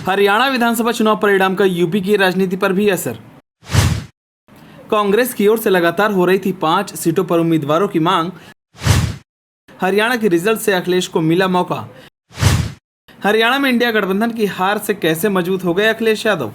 हरियाणा विधानसभा चुनाव परिणाम का यूपी की राजनीति पर भी असर। कांग्रेस की ओर से लगातार हो रही थी 5 सीटों पर उम्मीदवारों की मांग। हरियाणा के रिजल्ट से अखिलेश को मिला मौका। हरियाणा में इंडिया गठबंधन की हार से कैसे मजबूत हो गए अखिलेश यादव।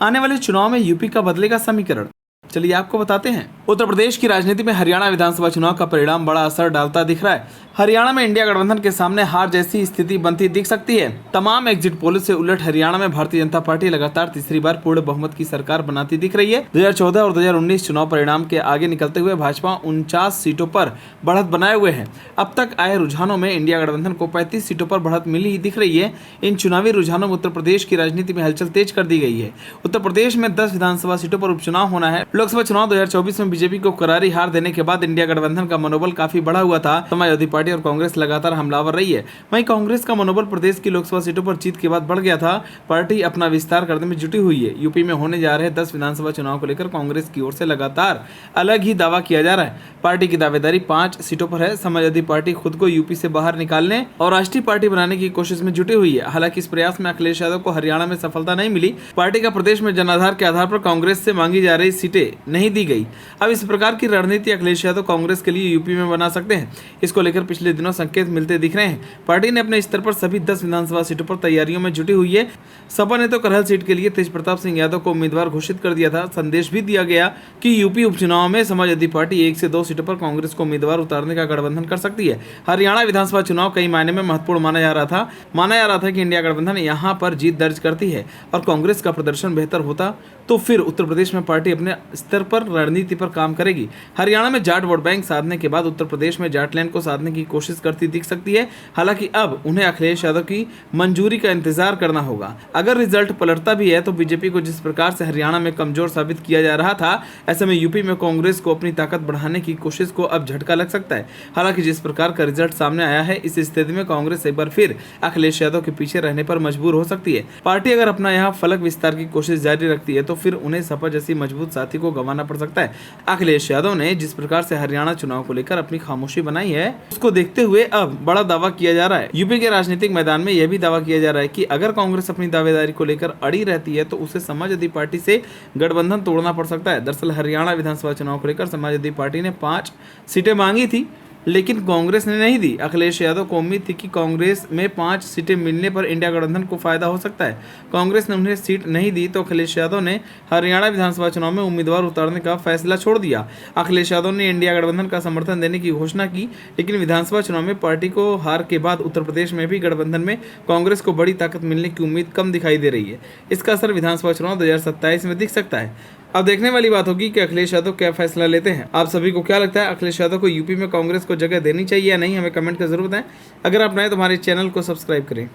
आने वाले चुनाव में यूपी का बदलेगा समीकरण, चलिए आपको बताते हैं। उत्तर प्रदेश की राजनीति में हरियाणा विधानसभा चुनाव का परिणाम बड़ा असर डालता दिख रहा है। हरियाणा में इंडिया गठबंधन के सामने हार जैसी स्थिति बनती दिख सकती है। तमाम एग्जिट पोल से उलट हरियाणा में भारतीय जनता पार्टी लगातार तीसरी बार पूर्ण बहुमत की सरकार बनाती दिख रही है। 2014 और 2019 चुनाव परिणाम के आगे निकलते हुए भाजपा 49 सीटों पर बढ़त बनाए हुए है। अब तक आए रुझानों में इंडिया गठबंधन को 35 सीटों पर बढ़त मिली ही दिख रही है। इन चुनावी रुझानों में उत्तर प्रदेश की राजनीति में हलचल तेज कर दी गई है। उत्तर प्रदेश में 10 विधानसभा सीटों पर उपचुनाव होना है। लोकसभा चुनाव 2024 में बीजेपी को करारी हार देने के बाद इंडिया गठबंधन का मनोबल काफी बढ़ा हुआ था। समाजवादी पार्टी और कांग्रेस लगातार हमलावर रही है। वहीं कांग्रेस का मनोबल प्रदेश की लोकसभा सीटों पर जीत के बाद बढ़ गया था। पार्टी अपना विस्तार करने में जुटी हुई है। यूपी में होने जा रहे 10 विधानसभा चुनाव को लेकर कांग्रेस की ओर से लगातार अलग ही दावा किया जा रहा है। पार्टी की दावेदारी 5 सीटों पर है। समाजवादी पार्टी खुद को यूपी से बाहर निकालने और राष्ट्रीय पार्टी बनाने की कोशिश में जुटी हुई है। हालांकि इस प्रयास में अखिलेश यादव को हरियाणा में सफलता नहीं मिली। पार्टी का प्रदेश में जनाधार के आधार पर कांग्रेस से मांगी जा रही सीटें नहीं दी गई। अब इस प्रकार की रणनीति अखिलेश यादव कांग्रेस के लिए यूपी में बना सकते हैं। इसको लेकर पिछले दिनों संकेत मिलते दिख रहे हैं। पार्टी ने अपने स्तर पर सभी 10 विधानसभा सीटों पर तैयारियों में जुटी हुई है। सपा ने तो करहल सीट के लिए तेज प्रताप सिंह यादव को उम्मीदवार घोषित कर दिया था। संदेश भी दिया गया कि यूपी उपचुनाव में समाजवादी पार्टी 1 से 2 सीटों पर कांग्रेस को उम्मीदवार उतारने का गठबंधन कर सकती है। हरियाणा विधानसभा चुनाव कई मायने में महत्वपूर्ण माना जा रहा था कि इंडिया गठबंधन यहां पर जीत दर्ज करती है और कांग्रेस का प्रदर्शन बेहतर होता तो फिर उत्तर प्रदेश में पार्टी अपने स्तर पर रणनीति पर काम करेगी। हरियाणा में जाट वोट बैंक साधने के बाद उत्तर प्रदेश में जाटलैंड को साधने की कोशिश करती दिख सकती है। हालांकि अब उन्हें अखिलेश यादव की मंजूरी का इंतजार करना होगा। अगर रिजल्ट पलटता भी है तो बीजेपी को जिस प्रकार से हरियाणा में कमजोर साबित किया जा रहा था, ऐसे में यूपी में कांग्रेस को अपनी ताकत बढ़ाने की कोशिश को अब झटका लग सकता है। हालांकि जिस प्रकार का रिजल्ट सामने आया है, इस स्थिति में कांग्रेस एक बार फिर अखिलेश यादव के पीछे रहने पर मजबूर हो सकती है। पार्टी अगर अपना यहाँ फलक विस्तार की कोशिश जारी रखती है तो फिर उन्हें सपा जैसी मजबूत साथी को गंवाना पड़ सकता है। अखिलेश यादव ने जिस प्रकार से हरियाणा चुनाव को लेकर अपनी खामोशी बनाई है, उसको देखते हुए अब बड़ा दावा किया जा रहा है। यूपी के राजनीतिक मैदान में यह भी दावा किया जा रहा है कि अगर कांग्रेस अपनी दावेदारी को लेकर अड़ी रहती है तो उसे समाजवादी पार्टी से गठबंधन तोड़ना पड़ सकता है। दरअसल हरियाणा विधानसभा चुनाव को लेकर समाजवादी पार्टी ने 5 सीटें मांगी थी, लेकिन कांग्रेस ने नहीं दी। अखिलेश यादव को उम्मीद थी कि कांग्रेस में 5 सीटें मिलने पर इंडिया गठबंधन को फायदा हो सकता है। कांग्रेस ने उन्हें सीट नहीं दी तो अखिलेश यादव ने हरियाणा विधानसभा चुनाव में उम्मीदवार उतारने का फैसला छोड़ दिया। अखिलेश यादव ने इंडिया गठबंधन का समर्थन देने की घोषणा की, लेकिन विधानसभा चुनाव में पार्टी को हार के बाद उत्तर प्रदेश में भी गठबंधन में कांग्रेस को बड़ी ताकत मिलने की उम्मीद कम दिखाई दे रही है। इसका असर विधानसभा चुनाव 2027 में दिख सकता है। अब देखने वाली बात होगी कि अखिलेश यादव क्या फैसला लेते हैं। आप सभी को क्या लगता है, अखिलेश यादव को यूपी में कांग्रेस को जगह देनी चाहिए या नहीं? हमें कमेंट कर जरूर बताएं। अगर आप नए तो हमारे चैनल को सब्सक्राइब करें।